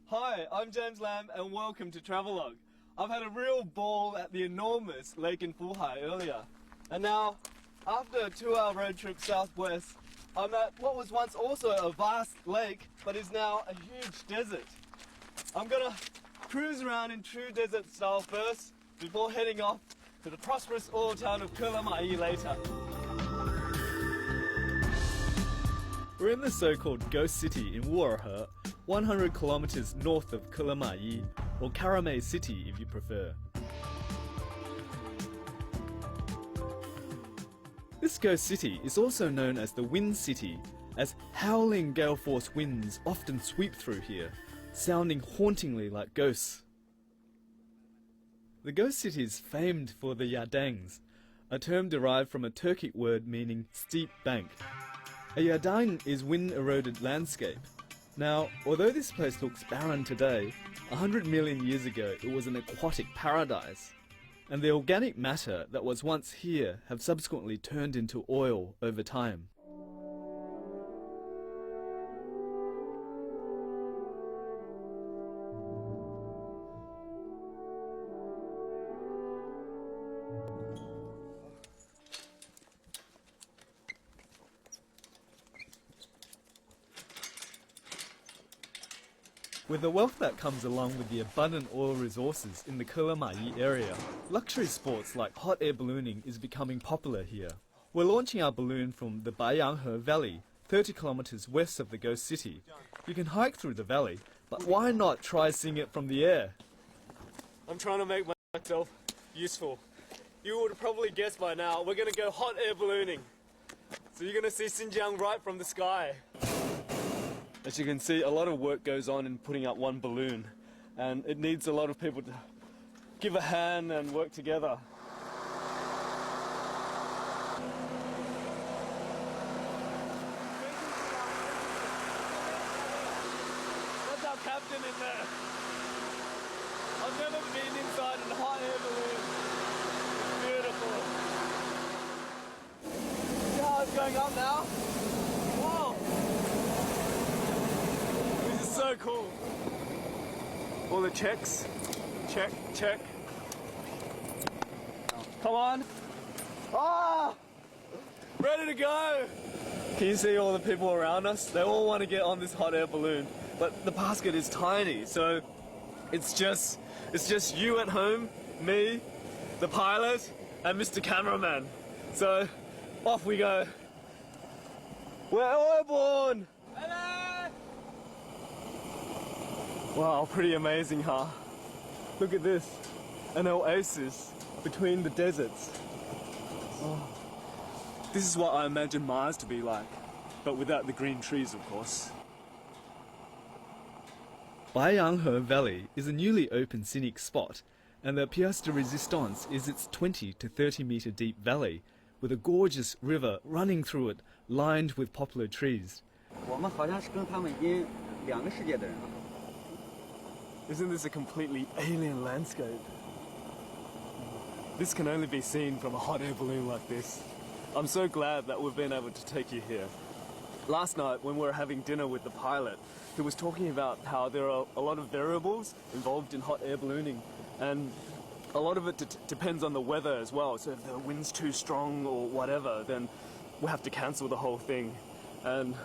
Hi, I'm James Lamb and welcome to Travelogue. I've had a real ball at the enormous lake in Fuhai earlier. And now, after a 2-hour road trip southwest, I'm at what was once also a vast lake, but is now a huge desert. I'm gonna cruise around in true desert style first, before heading off to the prosperous oil town of Kulamai later. We're in the so-called Ghost City in Wuerhe, 100 kilometers north of Kulamai, or Karamay City if you prefer. This ghost city is also known as the Wind City, as howling gale force winds often sweep through here, sounding hauntingly like ghosts. The ghost city is famed for the yadangs, a term derived from a Turkic word meaning steep bank. A yadang is wind-eroded landscape. Now, although this place looks barren today, 100 million years ago it was an aquatic paradise, and the organic matter that was once here have subsequently turned into oil over time. With the wealth that comes along with the abundant oil resources in the Kulamai area, luxury sports like hot air ballooning is becoming popular here. We're launching our balloon from the Baiyanghe Valley, 30 kilometers west of the ghost city. You can hike through the valley, but why not try seeing it from the air? I'm trying to make myself useful. You would have probably guessed by now, we're going to go hot air ballooning. So you're going to see Xinjiang right from the sky. As you can see, a lot of work goes on in putting up one balloon, and it needs a lot of people to give a hand and work together. That's our captain in there. I've never been inside a hot air balloon. It's beautiful. See how it's going up now? Whoa! So cool. All the checks. Check, check. Come on. Ah! Ready to go! Can you see all the people around us? They all want to get on this hot air balloon, but the basket is tiny, so it's just you at home, me, the pilot, and Mr. Cameraman. So off we go. We're airborne! Wow, pretty amazing, huh? Look at this, an oasis between the deserts. Oh. This is what I imagine Mars to be like, but without the green trees, of course. Baiyanghe Valley is a newly opened scenic spot, and the pièce de résistance is its 20 to 30 metre deep valley, with a gorgeous river running through it, lined with poplar trees. Isn't this a completely alien landscape? This can only be seen from a hot air balloon like this. I'm so glad that we've been able to take you here. Last night when we were having dinner with the pilot, he was talking about how there are a lot of variables involved in hot air ballooning, and a lot of it depends on the weather as well. So if the wind's too strong or whatever, then we'll have to cancel the whole thing. And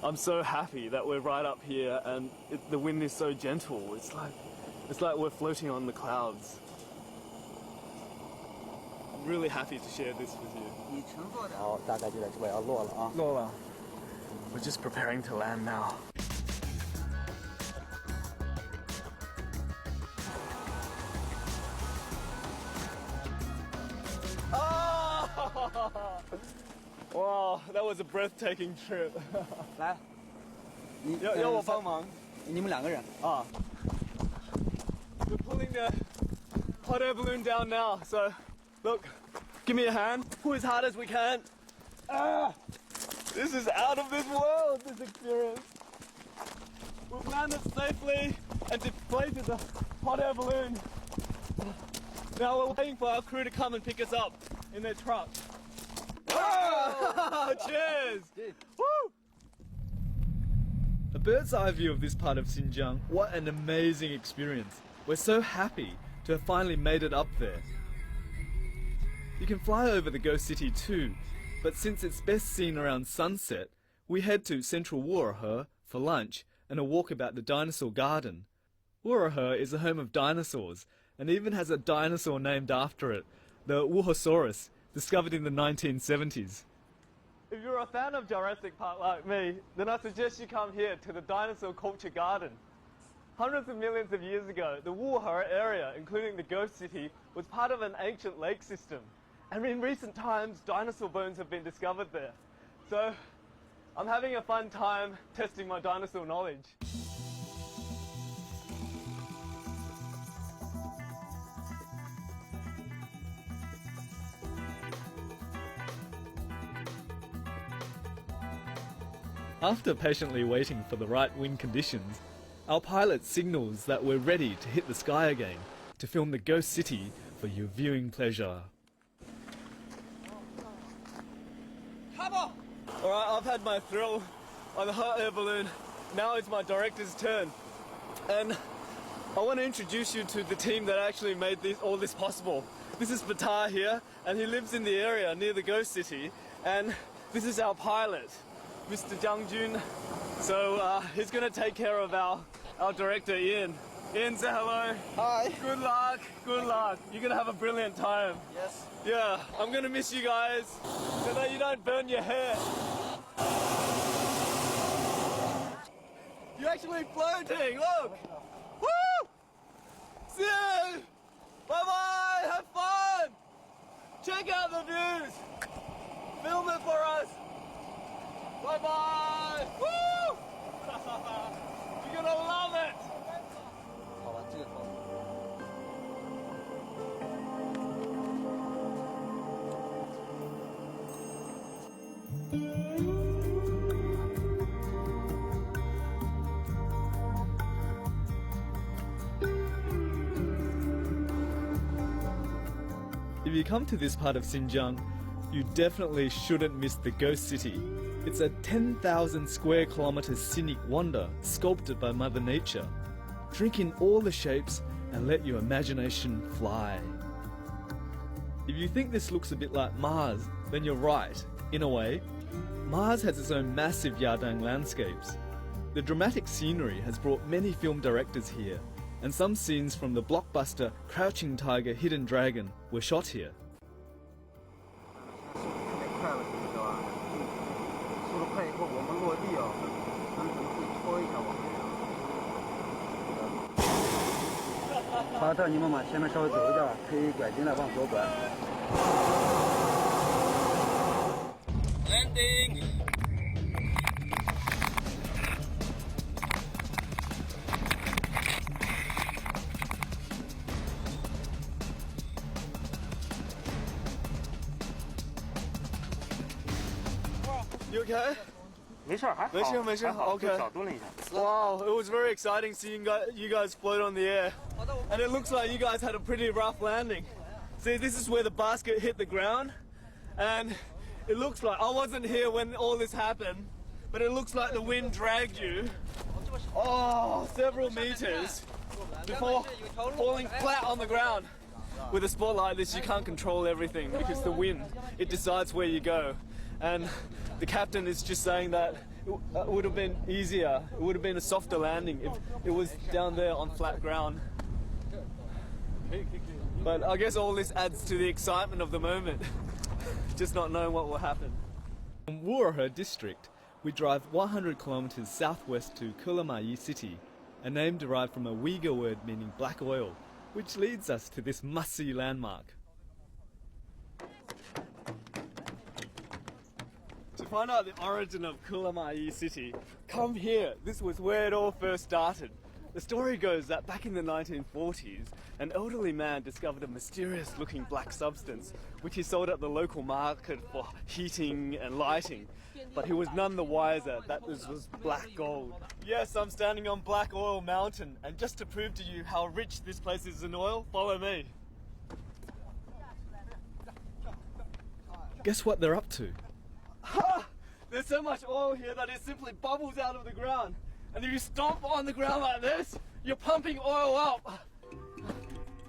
I'm so happy that we're right up here and the wind is so gentle. It's like we're floating on the clouds. I'm really happy to share this with you. 好，大概就在这边要落了啊。落了。We're just preparing to land now. Oh! Wow, that was a breathtaking trip. 来，要我帮忙？你们2个人。Ah. We're pulling the hot air balloon down now, so look, give me a hand. Pull as hard as we can. Ah! This is out of this world, this experience. We've landed safely and deflated the hot air balloon. Now we're waiting for our crew to come and pick us up in their truck. Oh! Cheers! Woo! A bird's eye view of this part of Xinjiang. What an amazing experience. We're so happy to have finally made it up there. You can fly over the ghost city too, but since it's best seen around sunset, we head to central Wu'erhe for lunch and a walk about the dinosaur garden. Wu'erhe is the home of dinosaurs and even has a dinosaur named after it, the Wuhosaurus, discovered in the 1970s. If you're a fan of Jurassic Park like me, then I suggest you come here to the Dinosaur Culture Garden. Hundreds of millions of years ago, the Wu'erhe area, including the ghost city, was part of an ancient lake system. And in recent times, dinosaur bones have been discovered there. So, I'm having a fun time testing my dinosaur knowledge. After patiently waiting for the right wind conditions, our pilot signals that we're ready to hit the sky again to film the ghost city for your viewing pleasure. Alright, I've had my thrill on the hot air balloon. Now it's my director's turn. And I want to introduce you to the team that actually made all this possible. This is Batar here, and he lives in the area near the ghost city. And this is our pilot, Mr. Jiang Jun. So he's going to take care of our director, Ian. Ian, say hello. Hi. Good luck, good luck. You're going to have a brilliant time. Yes. Yeah, I'm going to miss you guys so that you don't burn your hair. You're actually floating, look. Woo! See you. Bye-bye, have fun. Check out the views. Film it for us. Bye-bye. Woo! You're going to love it. 好吧，这个好。If you come to this part of Xinjiang, you definitely shouldn't miss the ghost city. It's a 10,000 square kilometer scenic wonder sculpted by Mother Nature. Drink in all the shapes and let your imagination fly. If you think this looks a bit like Mars, then you're right, in a way. Mars has its own massive Yadang landscapes. The dramatic scenery has brought many film directors here, and some scenes from the blockbuster Crouching Tiger, Hidden Dragon were shot here. 快了，你知道吧？速度快以后，我们落地啊，他们可能会拖一下我们。巴特，你们往前面稍微走一点，可以拐进来，往左拐。Landing! You okay? 没事，还好。没事没事还好 OK 就小顿了一下。 Wow, it was very exciting seeing you guys float on the air. And it looks like you guys had a pretty rough landing. See, this is where the basket hit the ground. And it looks like, I wasn't here when all this happened, but it looks like the wind dragged you several meters before falling flat on the ground. With a sport like this, you can't control everything because the wind, it decides where you go. And the captain is just saying that it would have been easier, it would have been a softer landing if it was down there on flat ground. But I guess all this adds to the excitement of the moment, just not knowing what will happen. From Wuhe district, we drive 100 kilometers southwest to Kulamayi city, a name derived from a Uyghur word meaning black oil, which leads us to this must-see landmark. To find out the origin of Kulamayi city, come here. This was where it all first started. The story goes that back in the 1940s, an elderly man discovered a mysterious-looking black substance which he sold at the local market for heating and lighting. But he was none the wiser that this was black gold. Yes, I'm standing on Black Oil Mountain, and just to prove to you how rich this place is in oil, follow me. Guess what they're up to? Ha! There's so much oil here that it simply bubbles out of the ground. And if you stomp on the ground like this, you're pumping oil up.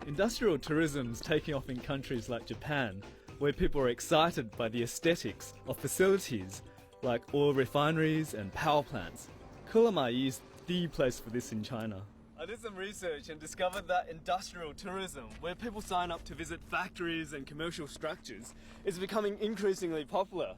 Industrial tourism's taking off in countries like Japan, where people are excited by the aesthetics of facilities like oil refineries and power plants. Kulamayi is the place for this in China. I did some research and discovered that industrial tourism, where people sign up to visit factories and commercial structures, is becoming increasingly popular.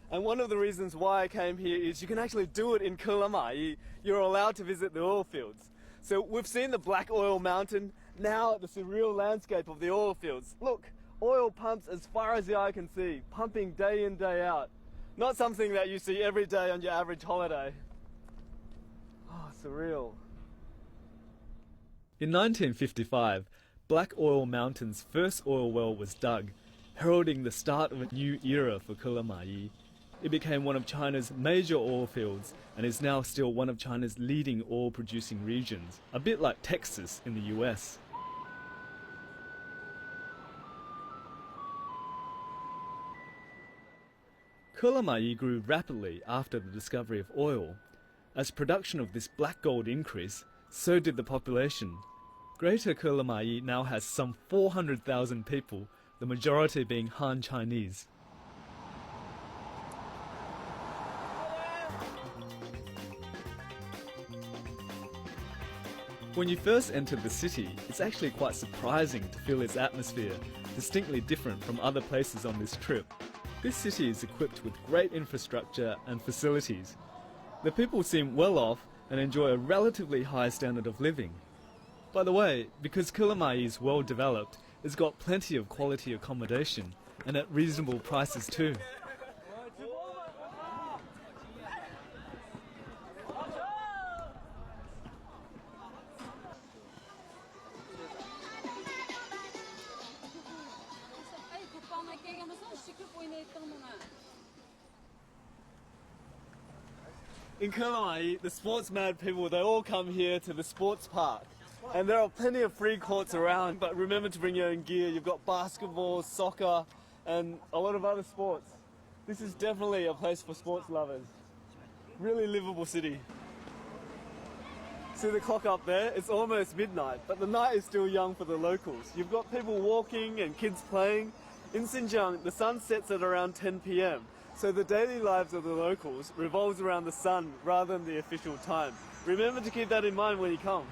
And one of the reasons why I came here is you can actually do it in Kulamayi. You're allowed to visit the oil fields. So we've seen the Black Oil Mountain, now the surreal landscape of the oil fields. Look, oil pumps as far as the eye can see, pumping day in, day out. Not something that you see every day on your average holiday. Oh, surreal. In 1955, Black Oil Mountain's first oil well was dug, heralding the start of a new era for Kulamayi. It became one of China's major oil fields and is now still one of China's leading oil-producing regions, a bit like Texas in the US. Kulamayi grew rapidly after the discovery of oil. As production of this black gold increased, so did the population. Greater Kulamayi now has some 400,000 people, the majority being Han Chinese. When you first enter the city, it's actually quite surprising to feel its atmosphere, distinctly different from other places on this trip. This city is equipped with great infrastructure and facilities. The people seem well off and enjoy a relatively high standard of living. By the way, because Kulamayi is well developed, it's got plenty of quality accommodation, and at reasonable prices too. In Kulamayi, the sports mad people, they all come here to the sports park. And there are plenty of free courts around, but remember to bring your own gear. You've got basketball, soccer, and a lot of other sports. This is definitely a place for sports lovers. Really livable city. See the clock up there? It's almost midnight, but the night is still young for the locals. You've got people walking and kids playing. In Xinjiang, the sun sets at around 10 p.m. So the daily lives of the locals revolves around the sun rather than the official time. Remember to keep that in mind when you come.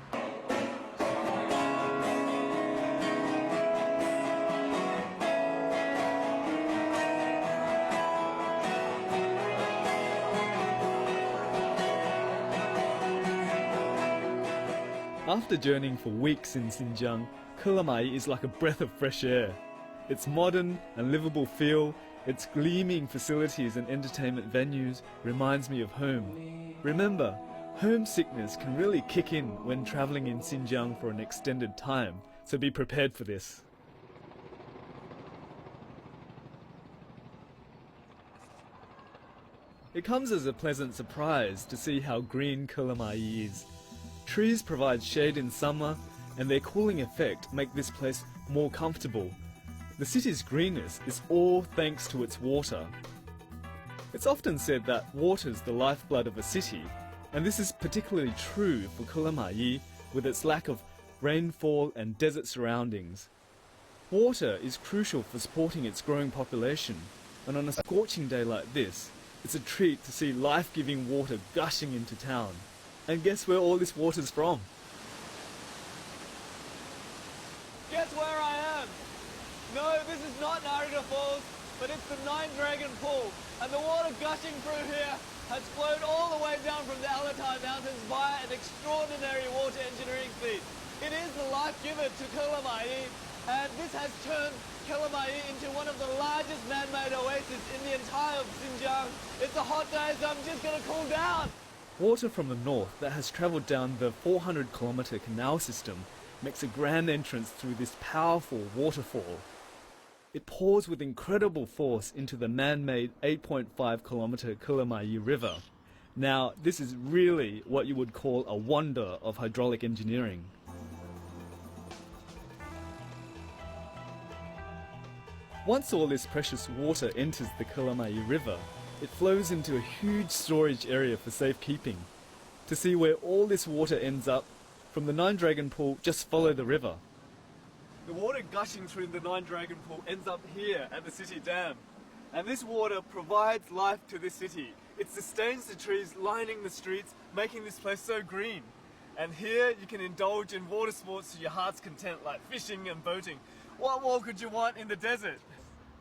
After journeying for weeks in Xinjiang, Kulamayi is like a breath of fresh air. Its modern and livable feel, its gleaming facilities and entertainment venues reminds me of home. Remember, homesickness can really kick in when travelling in Xinjiang for an extended time, so be prepared for this. It comes as a pleasant surprise to see how green Kulamayi is. Trees provide shade in summer, and their cooling effect make this place more comfortable. The city's greenness is all thanks to its water. It's often said that water's the lifeblood of a city, and this is particularly true for Kulamayi with its lack of rainfall and desert surroundings. Water is crucial for supporting its growing population, and on a scorching day like this, it's a treat to see life-giving water gushing into town. And guess where all this water's from? Guess where I am? No, this is not Niagara Falls, but it's the Nine Dragon Pool, and the water gushing through here has flowed all the way down from the Alatai Mountains via an extraordinary water engineering feat. It is the life giver to Kulamayi, and this has turned Kulamayi into one of the largest man-made oases in the entire Xinjiang. It's a hot day, so I'm just going to cool down. Water from the north that has travelled down the 400-kilometre canal system makes a grand entrance through this powerful waterfall. It pours with incredible force into the man-made 8.5-kilometre Kulamayi River. Now, this is really what you would call a wonder of hydraulic engineering. Once all this precious water enters the Kulamayi River, it flows into a huge storage area for safekeeping. To see where all this water ends up, from the Nine Dragon Pool, just follow the river. The water gushing through the Nine Dragon Pool ends up here at the city dam. And this water provides life to this city. It sustains the trees lining the streets, making this place so green. And here you can indulge in water sports to your heart's content, like fishing and boating. What more could you want in the desert?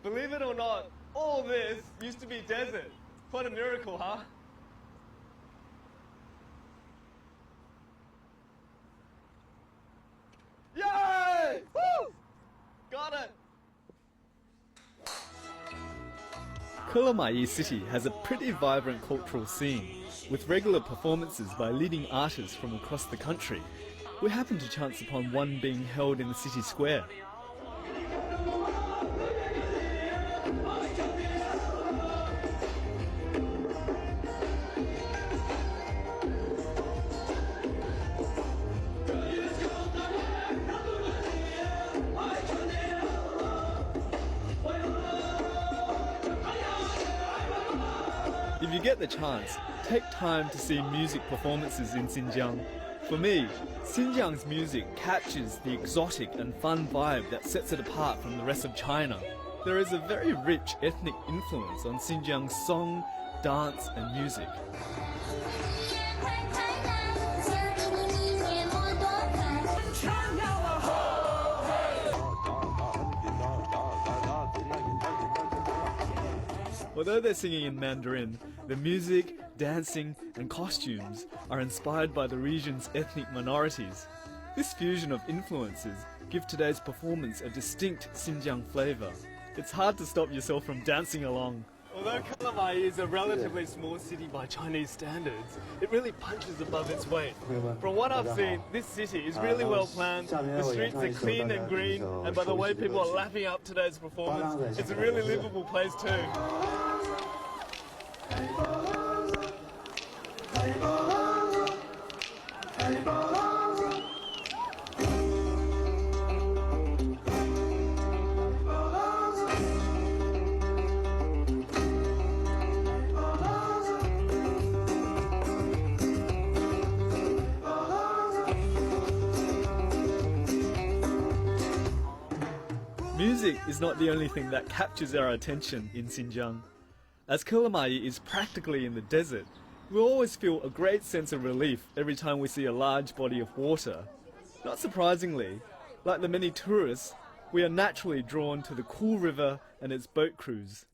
Believe it or not, all this used to be desert. Quite a miracle, huh? Yay! Woo! Got it! Kulamayi City has a pretty vibrant cultural scene, with regular performances by leading artists from across the country. We happened to chance upon one being held in the city square. If you get the chance, take time to see music performances in Xinjiang. For me, Xinjiang's music captures the exotic and fun vibe that sets it apart from the rest of China. There is a very rich ethnic influence on Xinjiang's song, dance and music. Although they're singing in Mandarin, the music, dancing and costumes are inspired by the region's ethnic minorities. This fusion of influences give today's performance a distinct Xinjiang flavour. It's hard to stop yourself from dancing along. Although Kulamayi is a relatively small city by Chinese standards, it really punches above its weight. From what I've seen, this city is really well planned, the streets are clean and green, and by the way people are lapping up today's performance, it's a really livable place too. Music is not the only thing that captures our attention in Xinjiang. As Kulamayi is practically in the desert, we always feel a great sense of relief every time we see a large body of water. Not surprisingly, like the many tourists, we are naturally drawn to the cool river and its boat cruise.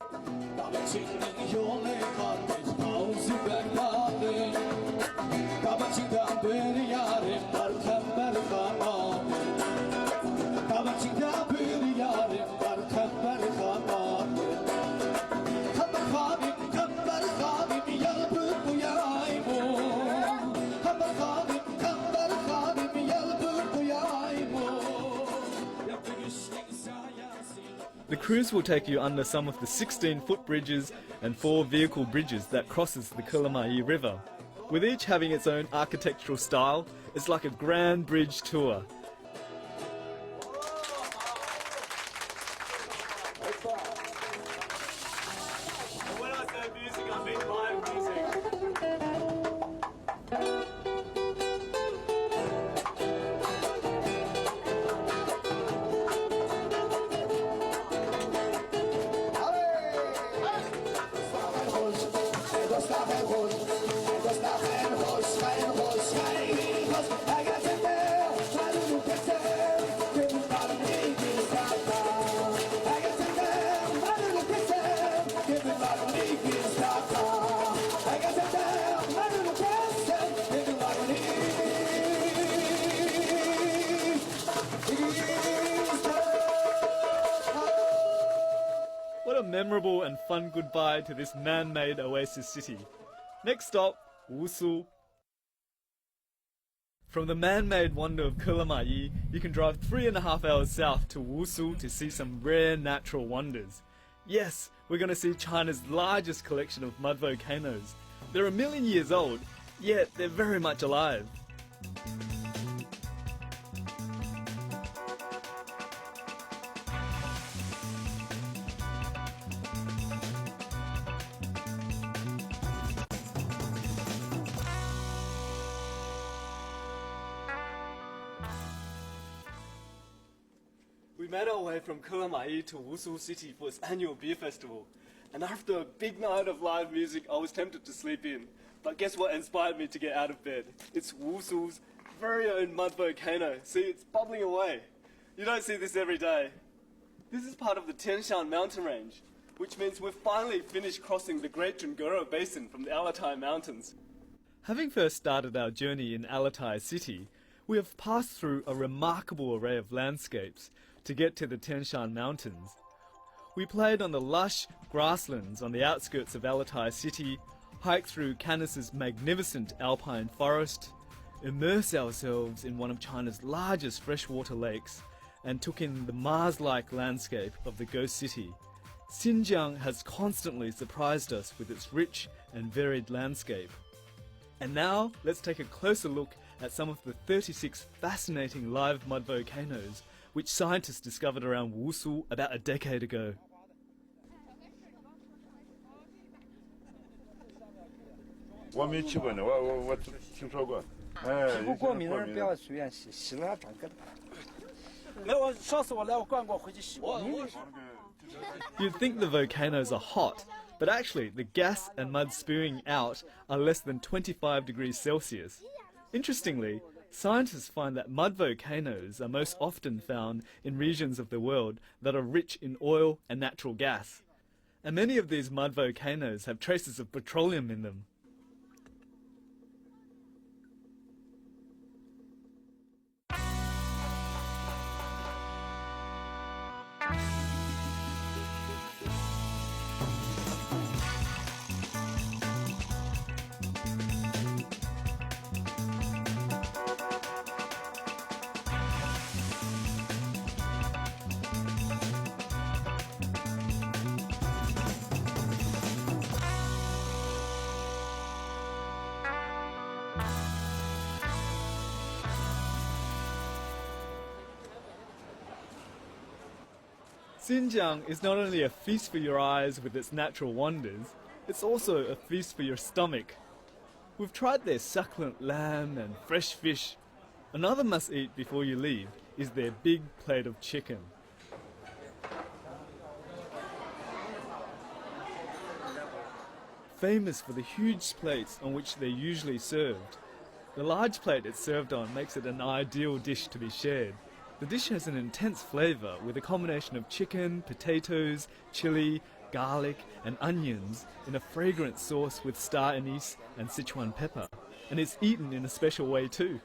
The cruise will take you under some of the 16-foot bridges and 4 vehicle bridges that crosses the Kulamayi River. With each having its own architectural style, it's like a grand bridge tour. When I say music, I What a memorable and fun goodbye to this man-made oasis city. Next stop, Wusu. From the man-made wonder of Kulamayi, you can drive 3.5 hours south to Wusu to see some rare natural wonders. Yes, we're going to see China's largest collection of mud volcanoes. They're 1 million years old, yet they're very much alive. We made our way from Kulamayi to Wusu City for its annual beer festival. And after a big night of live music, I was tempted to sleep in. But guess what inspired me to get out of bed? It's Wusu's very own mud volcano. See, it's bubbling away. You don't see this every day. This is part of the Tianshan mountain range, which means we've finally finished crossing the Great Jungoro Basin from the Alatai Mountains. Having first started our journey in Alatai City, we have passed through a remarkable array of landscapes to get to the Tianshan Mountains. We played on the lush grasslands on the outskirts of Alatai City, hiked through Canis's magnificent alpine forest, immersed ourselves in one of China's largest freshwater lakes, and took in the Mars-like landscape of the Ghost City. Xinjiang has constantly surprised us with its rich and varied landscape. And now, let's take a closer look at some of the 36 fascinating live mud volcanoes which scientists discovered around Wusu about a decade ago. 我没去过呢，我听说过。哎，皮肤过敏的人不要随便洗，洗了长疙瘩。来，我上次我来我灌过，回去洗过。You'd think the volcanoes are hot, but actually the gas and mud spewing out are less than 25 degrees Celsius. Interestingly, scientists find that mud volcanoes are most often found in regions of the world that are rich in oil and natural gas. And many of these mud volcanoes have traces of petroleum in them. Xinjiang is not only a feast for your eyes with its natural wonders, it's also a feast for your stomach. We've tried their succulent lamb and fresh fish. Another must-eat before you leave is their big plate of chicken. Famous for the huge plates on which they're usually served. The large plate it's served on makes it an ideal dish to be shared. The dish has an intense flavour with a combination of chicken, potatoes, chili, garlic and onions in a fragrant sauce with star anise and Sichuan pepper. And it's eaten in a special way too.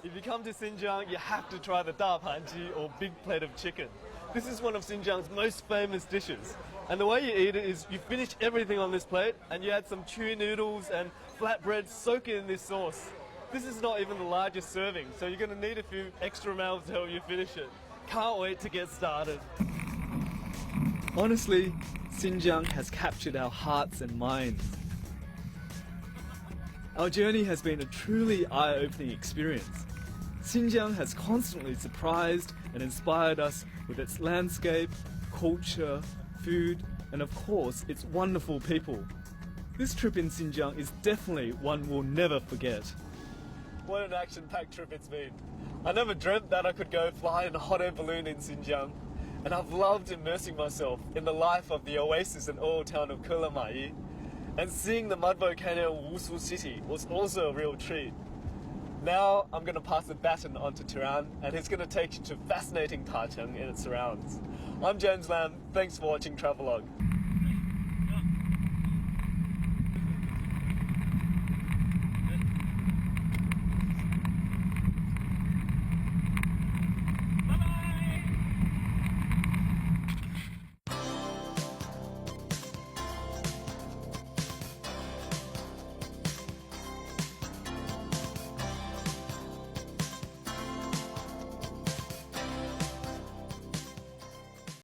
If you come to Xinjiang, you have to try the da panji or big plate of chicken. This is one of Xinjiang's most famous dishes. And the way you eat it is you finish everything on this plate and you add some chewy noodles and flatbread, soak it in this sauce. This is not even the largest serving, so you're going to need a few extra mouths to help you finish it. Can't wait to get started. Honestly, Xinjiang has captured our hearts and minds. Our journey has been a truly eye-opening experience. Xinjiang has constantly surprised and inspired us with its landscape, culture, food, and of course, its wonderful people. This trip in Xinjiang is definitely one we'll never forget. What an action-packed trip it's been. I never dreamt that I could go fly in a hot air balloon in Xinjiang, and I've loved immersing myself in the life of the oasis and oil town of Kulamayi. And seeing the mud volcano in Wusu City was also a real treat. Now I'm going to pass the baton on to Tiran, and he's going to take you to fascinating Taichung and its surrounds. I'm James Lam, thanks for watching Travelogue.